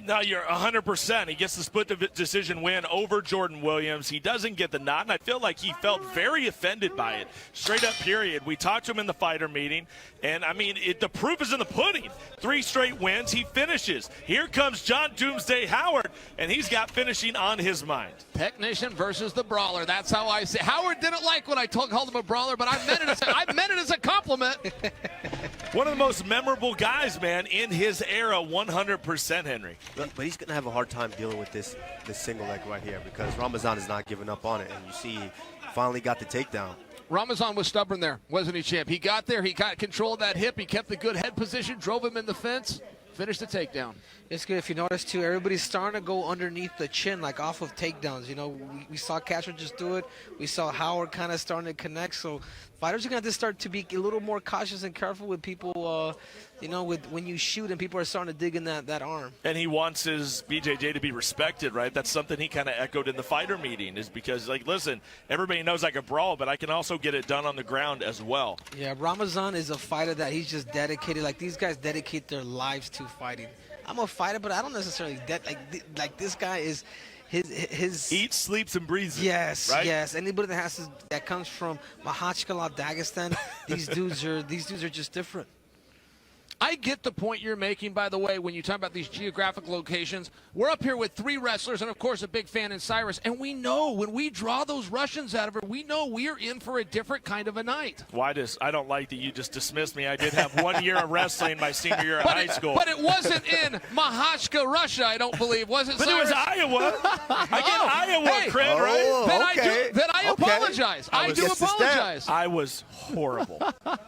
No, you're 100%. He gets the split decision win over Jordan Williams. He doesn't get the nod, and I feel like he felt very offended by it. Straight up, period. We talked to him in the fighter meeting, and, I mean, the proof is in the pudding. 3 straight wins. He finishes. Here comes John Doomsday Howard, and he's got finishing on his mind. Technician versus the brawler. That's how I say. Howard didn't like when I called him a brawler, but I meant it as a compliment. One of the most memorable guys, man, in his era, 100%, Henry. But he's going to have a hard time dealing with this single leg right here because Ramazan is not giving up on it. And you see he finally got the takedown. Ramazan was stubborn there, wasn't he, champ? He got there. He got control of that hip. He kept the good head position, drove him in the fence, finished the takedown. It's good. If you notice, too, everybody's starting to go underneath the chin, like off of takedowns. You know, we saw Castro just do it. We saw Howard kind of starting to connect. So fighters are going to have to start to be a little more cautious and careful with people, you know, when you shoot and people are starting to dig in that arm. And he wants his BJJ to be respected, right? That's something he kind of echoed in the fighter meeting, is because, like, listen, everybody knows I can brawl, but I can also get it done on the ground as well. Yeah, Ramazan is a fighter that he's just dedicated. Like, these guys dedicate their lives to fighting. I'm a fighter, but I don't necessarily like this guy is his eats, sleeps, and breathes. Yes, right? Yes. Anybody that comes from Makhachkala, Dagestan, these dudes are just different. I get the point you're making, by the way, when you talk about these geographic locations. We're up here with 3 wrestlers and, of course, a big fan in Cyrus. And we know when we draw those Russians out of her, we know we're in for a different kind of a night. I don't like that you just dismissed me. I did have 1 year of wrestling my senior year of high school. But it wasn't in Makhachka, Russia, I don't believe. Was it, but Cyrus? It was Iowa. I get Iowa cred, right? Then I apologize. I do apologize. I was horrible.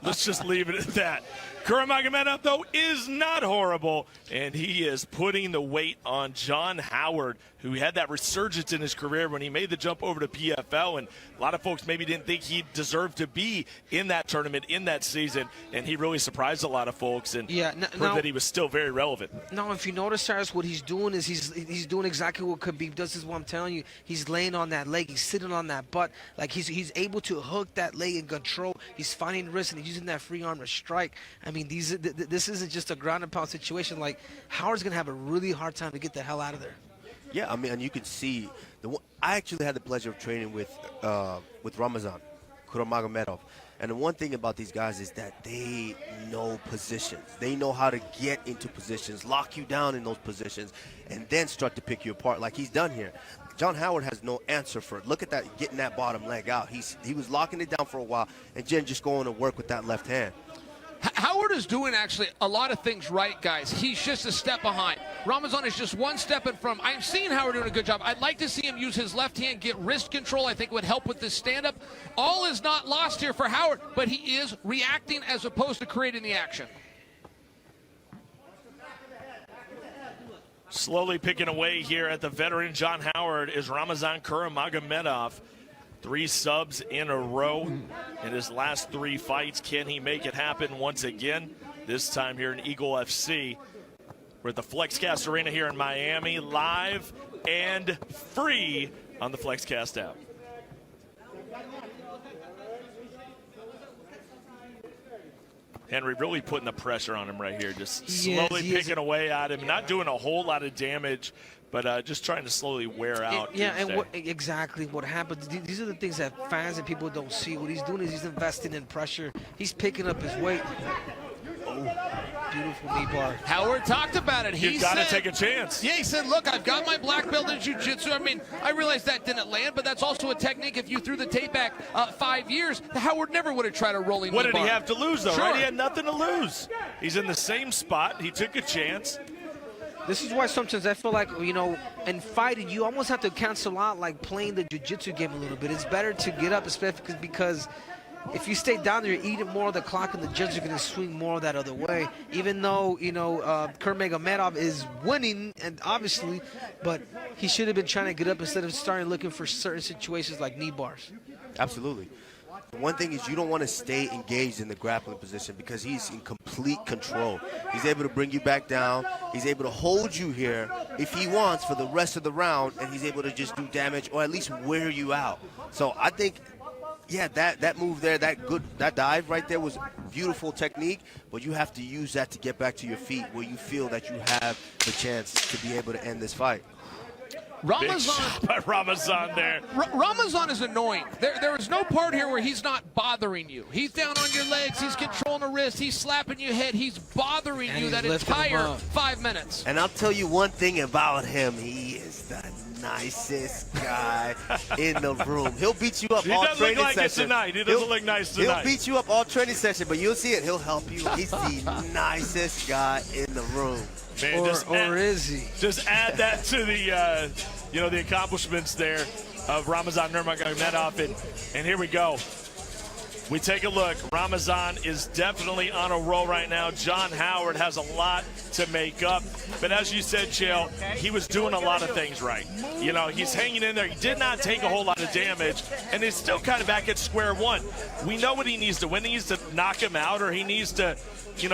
Let's just leave it at that. Magomedaliev, though, is not horrible, and he is putting the weight on John Howard, who had that resurgence in his career when he made the jump over to PFL, and a lot of folks maybe didn't think he deserved to be in that tournament, in that season, and he really surprised a lot of folks and proved that he was still very relevant. Now, if you notice, Cyrus, what he's doing is he's doing exactly what Khabib does. Is what I'm telling you. He's laying on that leg. He's sitting on that butt. Like, he's able to hook that leg and control. He's finding wrist, and he's using that free arm to strike. I mean, this isn't just a ground and pound situation. Like, Howard's going to have a really hard time to get the hell out of there. Yeah, I mean, and you can see I actually had the pleasure of training with Ramazan, Magomedaliev, and the one thing about these guys is that they know positions. They know how to get into positions, lock you down in those positions, and then start to pick you apart like he's done here. John Howard has no answer for it. Look at that, getting that bottom leg out. He was locking it down for a while, and then just going to work with that left hand. Howard is doing actually a lot of things right, guys. He's just a step behind. Ramazan is just 1 step in front. I'm seeing Howard doing a good job. I'd like to see him use his left hand, get wrist control. I think it would help with this stand-up. All is not lost here for Howard, but he is reacting as opposed to creating the action. Slowly picking away here at the veteran John Howard is Ramazan Magomedaliev. 3 subs in a row in his last 3 fights. Can he make it happen once again? This time here in Eagle FC. We're at the FlexCast Arena here in Miami, live and free on the FlexCast app. Henry really putting the pressure on him right here, just slowly picking away at him, not doing a whole lot of damage, but just trying to slowly wear out. Exactly what happens. These are the things that fans and people don't see. What he's doing is he's investing in pressure. He's picking up his weight. Beautiful knee bar. Howard talked about it. You've got to take a chance. Yeah, he said, look, I've got my black belt in jiu-jitsu. I mean, I realize that didn't land, but that's also a technique. If you threw the tape back 5 years, Howard never would have tried a rolling knee bar. What did he have to lose, though, Sure. right? He had nothing to lose. He's in the same spot. He took a chance. This is why sometimes I feel like, you know, in fighting, you almost have to cancel out, like, playing the jiu-jitsu game a little bit. It's better to get up, especially because if you stay down there, you're eating more of the clock, and the judges are going to swing more of that other way. Even though, you know, Magomedaliev is winning, and obviously, but he should have been trying to get up instead of starting looking for certain situations like knee bars. Absolutely. One thing is you don't want to stay engaged in the grappling position because he's in complete control. He's able to bring you back down. He's able to hold you here if he wants for the rest of the round, and he's able to just do damage or at least wear you out. So I think Yeah, that move there, that dive right there was beautiful technique, but you have to use that to get back to your feet where you feel that you have the chance to be able to end this fight. Big shot by Ramazan there. Ramazan is annoying. There is no part here where he's not bothering you. He's down on your legs. He's controlling the wrist. He's slapping your head. He's bothering you that entire 5 minutes. And I'll tell you one thing about him. He is the nicest guy in the room. He'll beat you up all training session. He doesn't look like it tonight. He doesn't look nice tonight. He'll beat you up all training session, but you'll see it. He'll help you. He's the nicest guy in the room. Man, or is he? Just add that to the, the accomplishments there of Ramazan Nurmagomedov, and here we go. We take a look. Ramazan is definitely on a roll right now. John Howard has a lot to make up, but as you said, Chael, he was doing a lot of things right. He's hanging in there. He did not take a whole lot of damage, and he's still kind of back at square one. We know what he needs to win. He needs to knock him out, or he needs to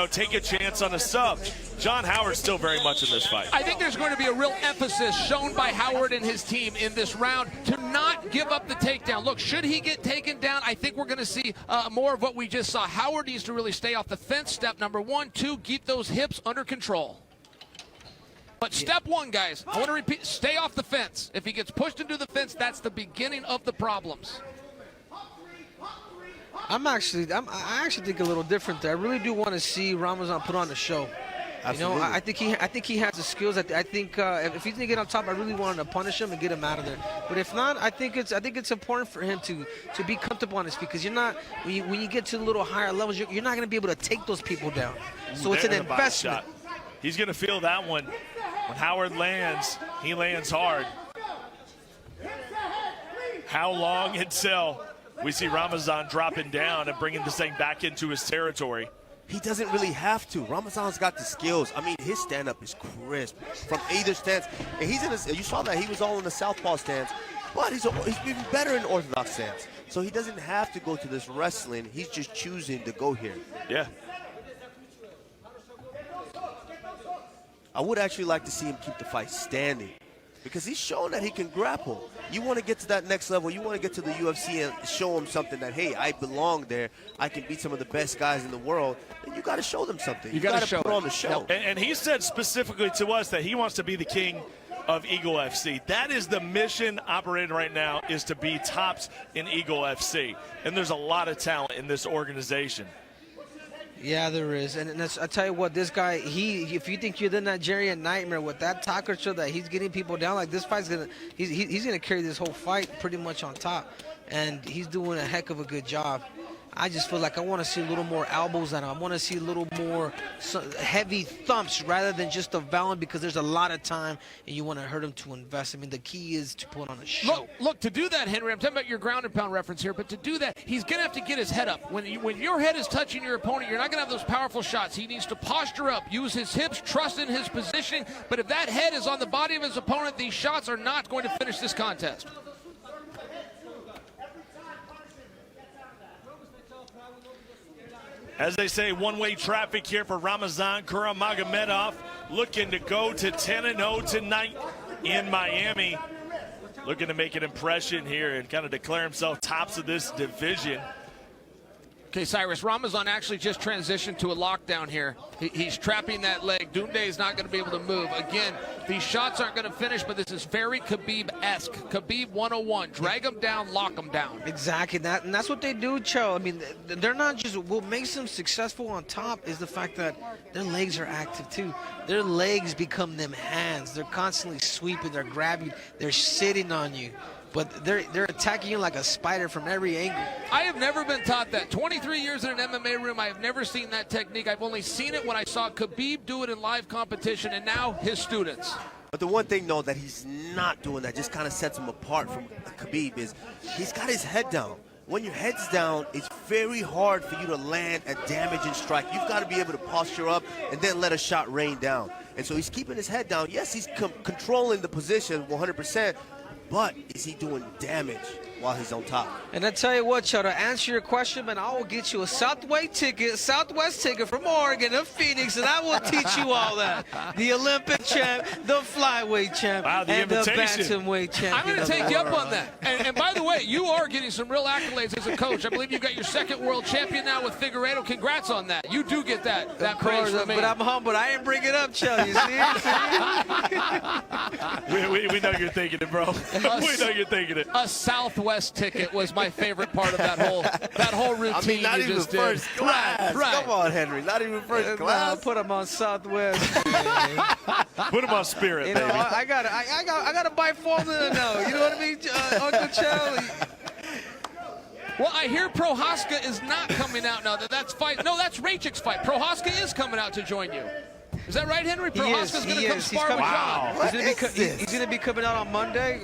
take a chance on a sub. John Howard's still very much in this fight. I think there's going to be a real emphasis shown by Howard and his team in this round to not give up the takedown. Look, should he get taken down, I think we're going to see more of what we just saw. Howard needs to really stay off the fence. Step number 1, 2, keep those hips under control. But step 1, guys, I want to repeat, stay off the fence. If he gets pushed into the fence, that's the beginning of the problems. I actually think a little different there. I really do want to see Ramazan put on a show. Absolutely. I think he has the skills. I think if he's gonna get on top, I really wanted to punish him and get him out of there. But if not, I think it's important for him to be comfortable on his feet, because you're not when you get to a little higher levels, you're not gonna be able to take those people down. So it's an investment. He's gonna feel that one. When Howard lands, he lands hard. How long until we see Ramazan dropping down and bringing this thing back into his territory? He doesn't really have to. Ramazan's got the skills. I mean, his stand-up is crisp from either stance. And you saw that he was all in the southpaw stance, but he's even better in orthodox stance. So he doesn't have to go to this wrestling. He's just choosing to go here. Yeah. I would actually like to see him keep the fight standing, because he's shown that he can grapple. You want to get to that next level. You want to get to the UFC and show him something that, hey, I belong there. I can beat some of the best guys in the world. And you got to show them something. You got to put on the show. And he said specifically to us that he wants to be the king of Eagle FC. That is the mission operating right now, is to be tops in Eagle FC. And there's a lot of talent in this organization. Yeah, there is. And I tell you what, this guy, if you think you're the Nigerian Nightmare with that taco show that he's getting people down, like, this fight's he's gonna carry this whole fight pretty much on top, and he's doing a heck of a good job. I just feel like I want to see a little more elbows on him. I want to see a little more heavy thumps rather than just a volume, because there's a lot of time and you want to hurt him to invest. I mean, the key is to put on a show. Look, to do that, Henry, I'm talking about your ground and pound reference here, but to do that, he's going to have to get his head up. When your head is touching your opponent, you're not going to have those powerful shots. He needs to posture up, use his hips, trust in his positioning. But if that head is on the body of his opponent, these shots are not going to finish this contest. As they say, one-way traffic here for Ramazan Magomedaliev, looking to go to 10-0 tonight in Miami. Looking to make an impression here and kind of declare himself tops of this division. Okay, Cyrus, Ramazan actually just transitioned to a lockdown here. He's trapping that leg. Doomday is not going to be able to move. Again, these shots aren't going to finish, but this is very Khabib-esque. Khabib 101. Drag him down, lock him down. Exactly. And that's what they do, Cho. I mean, they're not just, what makes them successful on top is the fact that their legs are active too. Their legs become them hands. They're constantly sweeping, they're grabbing, they're sitting on you. But they're attacking you like a spider from every angle. I have never been taught that. 23 years in an MMA room, I have never seen that technique. I've only seen it when I saw Khabib do it in live competition, and now his students. But the one thing, though, that he's not doing that just kind of sets him apart from Khabib is he's got his head down. When your head's down, it's very hard for you to land a damaging strike. You've got to be able to posture up and then let a shot rain down. And so he's keeping his head down. Yes, he's controlling the position 100%. But is he doing damage? while he's on top. And I tell you what, Cho, to answer your question, man, I will get you a Southwest ticket from Oregon to Phoenix, and I will teach you all that. The Olympic champ, the flyweight champ, wow, and the bantamweight champ. I'm going to take you up on that. And by the way, you are getting some real accolades as a coach. I believe you got your second world champion now with Figueiredo. Congrats on that. You do get that praise from me. But I'm humbled. I didn't bring it up, Cho. You see? We know you're thinking it, bro. We know you're thinking it. A Southwest ticket was my favorite part of that whole routine. I mean, not you even just first did. class. Right. Come on, Henry. Not even first class. Put him on Southwest. Put him on Spirit, You baby. know, I gotta buy formula now. You know what I mean, Uncle Cho? Well, I hear Prohaska is not coming out now. That's fight. No, that's Rachik's fight. Prohaska is coming out to join you. Is that right, Henry? Prohaska's going to come spar with John. He's gonna be coming out on Monday.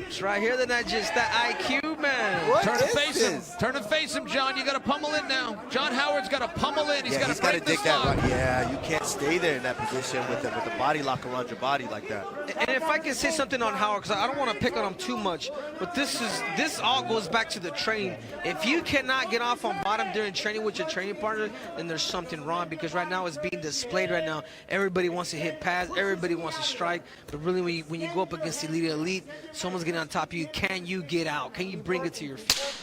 It's right here. Then that IQ, man. What Turn to is face this? him. Turn to face him, John. You got to pummel in now. John Howard's got to pummel in. He's got to break dig this that lock. right. Yeah, you can't stay there in that position with the body lock around your body like that. And if I can say something on Howard, because I don't want to pick on him too much, but this all goes back to the training. If you cannot get off on bottom during training with your training partner, then there's something wrong, because right now it's being displayed right now. Everybody wants to hit pads, everybody wants to strike, but really when you go up against the elite, someone's getting on top of you. Can you get out? Can you bring it to your feet?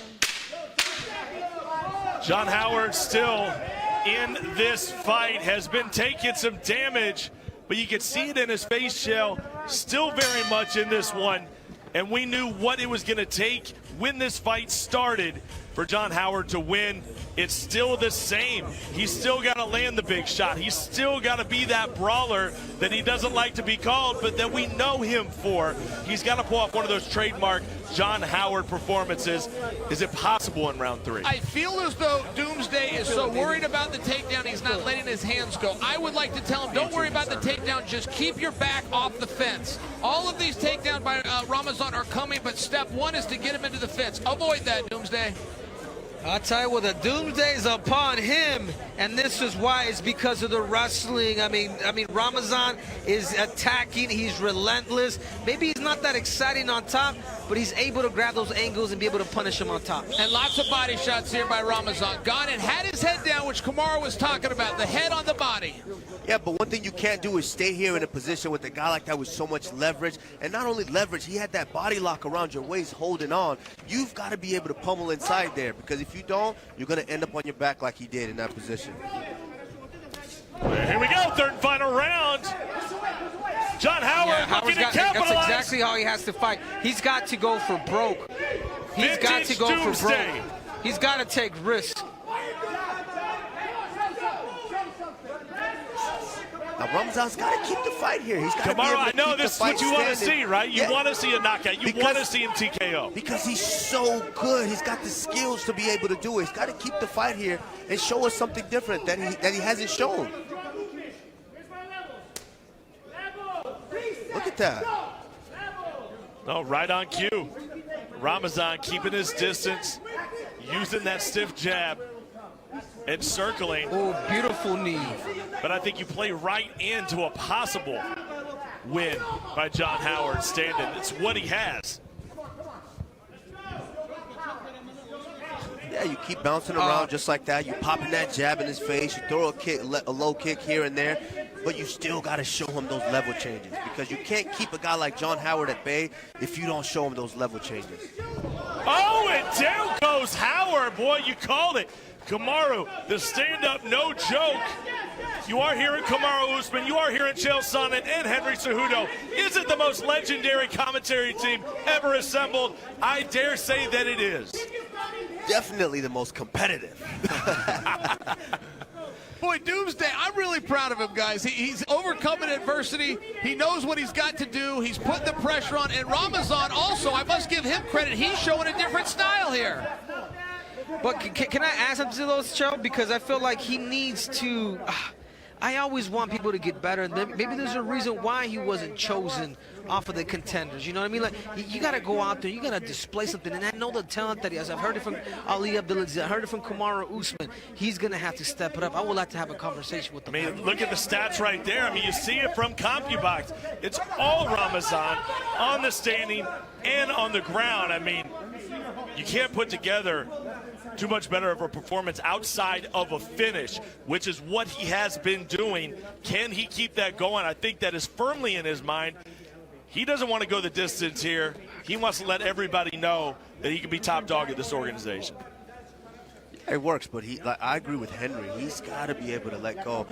John Howard still in this fight, has been taking some damage, but you can see it in his face shell, still very much in this one. And we knew what it was going to take when this fight started for John Howard to win. It's still the same. He's still got to land the big shot. He's still got to be that brawler that he doesn't like to be called, but that we know him for. He's got to pull off one of those trademark John Howard performances. Is it possible in round 3? I feel as though Doomsday is so worried about the takedown, he's not letting his hands go. I would like to tell him, don't worry about the takedown, just keep your back off the fence. All of these takedowns by Ramazan are coming, but step one is to get him into the fence. Avoid that, Doomsday. I'll tell you what, the doomsday is upon him, and this is why. It's because of the wrestling. I mean, Ramazan is attacking. He's relentless. Maybe he's not that exciting on top, but he's able to grab those angles and be able to punish him on top. And lots of body shots here by Ramazan. Gone and had his head down, which Kamaru was talking about, the head on the body. Yeah, but one thing you can't do is stay here in a position with a guy like that with so much leverage. And not only leverage, he had that body lock around your waist holding on. You've got to be able to pummel inside there, because if you don't, you're going to end up on your back like he did in that position. Here we go, third and final round. John Howard looking to capitalize. That's exactly how he has to fight. He's got to go for broke. He's got to go for broke. He's got to take risks. Now, Ramazan's got to keep the fight here. He's got to be able to I know keep this is the fight what you want to standing. see, right? You want to see a knockout. You want to see him TKO. Because he's so good. He's got the skills to be able to do it. He's got to keep the fight here and show us something different that he hasn't shown. Look at that. No, right on cue. Ramazan keeping his distance, using that stiff jab and circling. Oh, beautiful knee. But I think you play right into a possible win by John Howard standing. It's what he has. Yeah, you keep bouncing around just like that. You popping that jab in his face. You throw a low kick here and there. But you still got to show him those level changes, because you can't keep a guy like John Howard at bay if you don't show him those level changes. Oh, and down goes Howard. Boy, you called it. Kamaru, the stand-up, no joke. You are hearing Kamaru Usman. You are hearing Chael Sonnen and Henry Cejudo. Is it the most legendary commentary team ever assembled? I dare say that it is. Definitely the most competitive. Boy, Doomsday, I'm really proud of him, guys. He's overcoming adversity. He knows what he's got to do. He's putting the pressure on. And Ramazan also, I must give him credit. He's showing a different style here. But can I add something to those, Cho? Because I feel like he needs to... I always want people to get better, and maybe there's a reason why he wasn't chosen off of the contenders. You know what I mean? Like, you got to go out there, you got to display something, and I know the talent that he has. I've heard it from Ali Abdulaziz, I heard it from Kamaru Usman. He's going to have to step it up. I would like to have a conversation with him. I mean, look at the stats right there. I mean, you see it from CompuBox. It's all Ramazan on the standing and on the ground. I mean, you can't put together too much better of a performance outside of a finish, which is what he has been doing. Can he keep that going? I think that is firmly in his mind. He doesn't want to go the distance here. He wants to let everybody know that he can be top dog of this organization. It works, but I agree with Henry. He's got to be able to let go.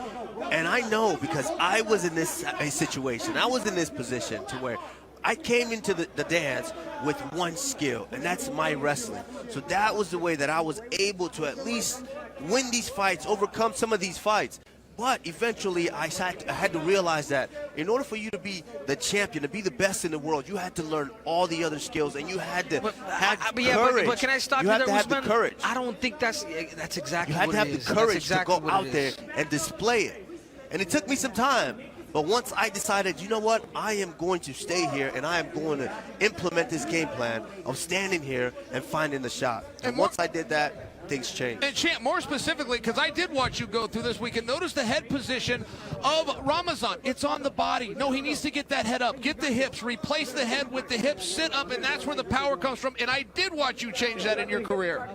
And I know because I was in this situation. I was in this position to where I came into the dance with one skill, and that's my wrestling. So that was the way that I was able to at least win these fights, overcome some of these fights. But eventually, I had to realize that in order for you to be the champion, to be the best in the world, you had to learn all the other skills, and you had to have courage. But can I stop you there, have to have the courage. I don't think that's exactly you had what to have it is. the courage exactly to go out there and display it. And it took me some time. But once I decided, you know what, I am going to stay here, and I am going to implement this game plan of standing here and finding the shot. And once I did that, things changed. And Champ, more specifically, because I did watch you go through this, we can notice the head position of Ramazan. It's on the body. No, he needs to get that head up, get the hips, replace the head with the hips, sit up, and that's where the power comes from. And I did watch you change that in your career.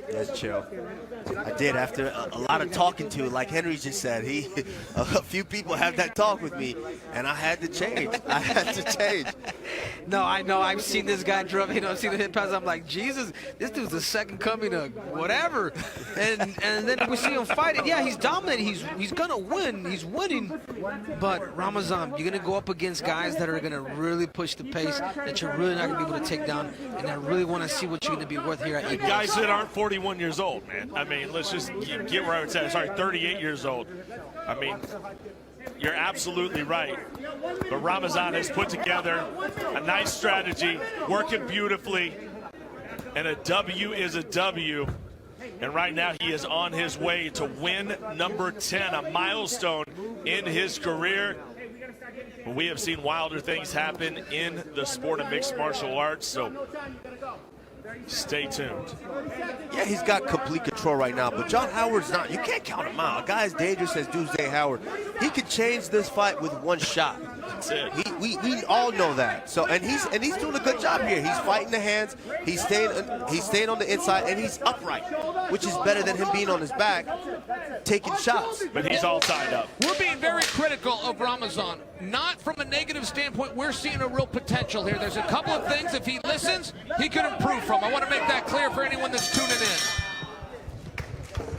That's chill. I did after a lot of talking to, like Henry just said. A few people had that talk with me, and I had to change. I had to change. No, I know. I've seen this guy drop. I've seen the hit pass. I'm like, Jesus, this dude's the second coming of whatever. And then we see him fighting. Yeah, he's dominating. He's gonna win. He's winning. But Ramazan, you're gonna go up against guys that are gonna really push the pace, that you're really not gonna be able to take down. And I really want to see what you're gonna be worth here at Eagles. Guys that aren't 41 years old, man. I mean, let's just get where I was at. Sorry, 38 years old. I mean, you're absolutely right. But Ramazan has put together a nice strategy, working beautifully, and a W is a W. And right now he is on his way to win number 10, a milestone in his career. But we have seen wilder things happen in the sport of mixed martial arts, so stay tuned. Yeah, he's got complete control right now, but John Howard's not. You can't count him out. A guy as dangerous as Doomsday Howard, he could change this fight with one shot. That's it. We all know that. So and he's doing a good job here. He's fighting the hands. He's staying on the inside, and he's upright, which is better than him being on his back, taking shots. But he's all tied up. We're being very critical of Ramazan. Not from a negative standpoint. We're seeing a real potential here. There's a couple of things, if he listens, he could improve from. I want to make that clear for anyone that's tuning in.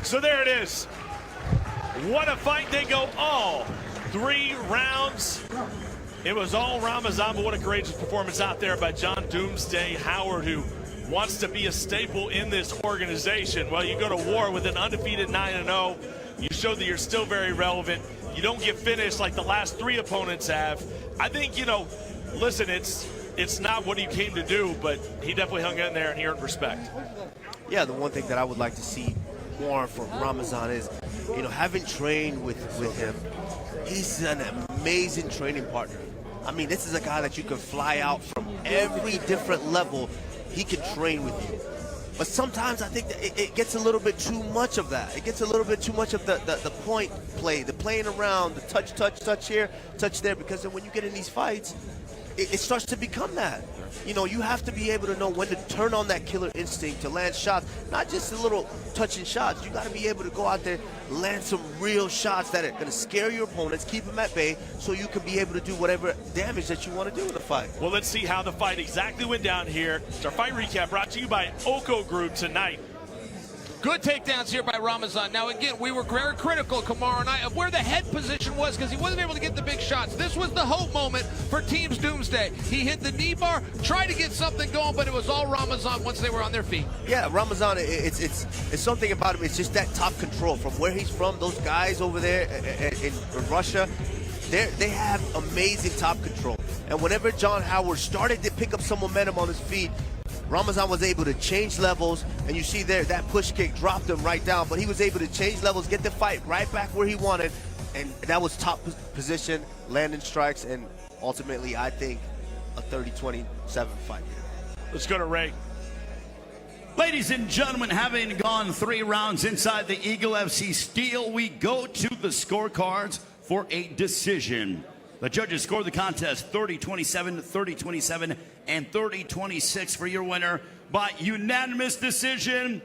So there it is. What a fight. They go all 3 rounds. It was all Ramazan, but what a courageous performance out there by John Doomsday Howard, who wants to be a staple in this organization. Well, you go to war with an undefeated 9-0. You show that you're still very relevant. You don't get finished like the last 3 opponents have. I think, listen, it's not what he came to do, but he definitely hung in there and he earned respect. Yeah, the one thing that I would like to see more from Ramazan is, having trained with him, he's an amazing training partner. I mean, this is a guy that you can fly out from every different level. He can train with you. But sometimes I think that it gets a little bit too much of that. It gets a little bit too much of the point play, the playing around, the touch here, touch there, because then when you get in these fights, it starts to become that. You have to be able to know when to turn on that killer instinct to land shots, not just the little touching shots. You got to be able to go out there, land some real shots that are going to scare your opponents, keep them at bay, so you can be able to do whatever damage that you want to do in the fight. Well, let's see how the fight exactly went down here. It's our fight recap brought to you by Oko Group tonight. Good takedowns here by Ramazan. Now, again, we were very critical, Kamaru and I, of where the head position was because he wasn't able to get the big shots. This was the hope moment for Teams Doomsday. He hit the knee bar, tried to get something going, but it was all Ramazan once they were on their feet. Yeah, Ramazan, it's something about him. It's just that top control from where he's from. Those guys over there in Russia, they have amazing top control. And whenever John Howard started to pick up some momentum on his feet, Ramazan was able to change levels, and you see there that push kick dropped him right down, but he was able to change levels, get the fight right back where he wanted, and that was top position, landing strikes, and ultimately, I think, a 30-27 fight. Let's go to Ray. Ladies and gentlemen, having gone 3 rounds inside the Eagle FC Steel, we go to the scorecards for a decision. The judges scored the contest 30-27, 30-27, and 30-26 for your winner by unanimous decision.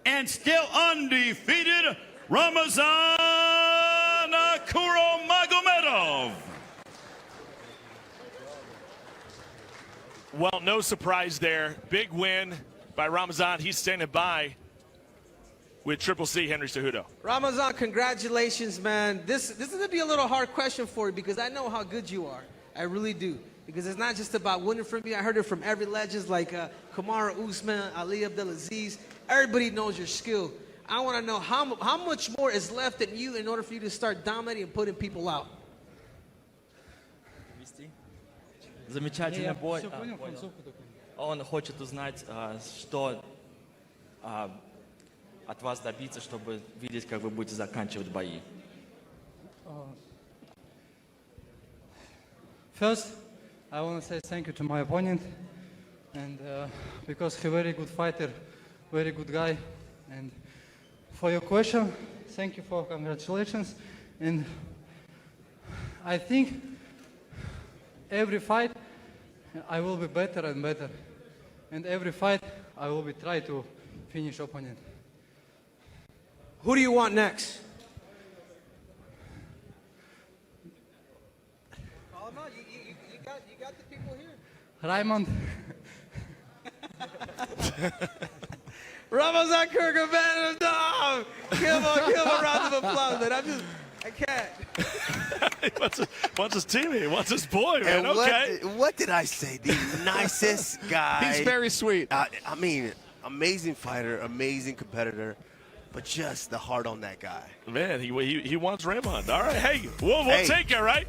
And still undefeated, Ramazan Magomedaliev. Well, no surprise there. Big win by Ramazan. He's standing by with Triple C Henry Cejudo. Ramazan, congratulations, man. This is going to be a little hard question for you because I know how good you are. I really do. Because it's not just about winning from you. I heard it from every legends like Kamaru Usman, Ali Abdelaziz. Everybody knows your skill. I want to know how much more is left in you in order for you to start dominating and putting people out. Замечательный бой. Он хочет узнать, что от вас добиться, чтобы видеть, как вы будете заканчивать бои. First, I want to say thank you to my opponent, and because he's a very good fighter, very good guy. And for your question, thank you for congratulations. And I think every fight I will be better and better, and every fight I will be try to finish opponent. Who do you want next? Call him out. You got the people here. Raymond. Ramazan Magomedaliev. Give him a round of applause, man. I can't. He wants his teammate. He wants his boy, man. And Okay. what did I say? The nicest guy. He's very sweet. I mean, amazing fighter, amazing competitor, but just the heart on that guy. Man, he wants Raymond. All right. Hey, we'll Hey. take it, right?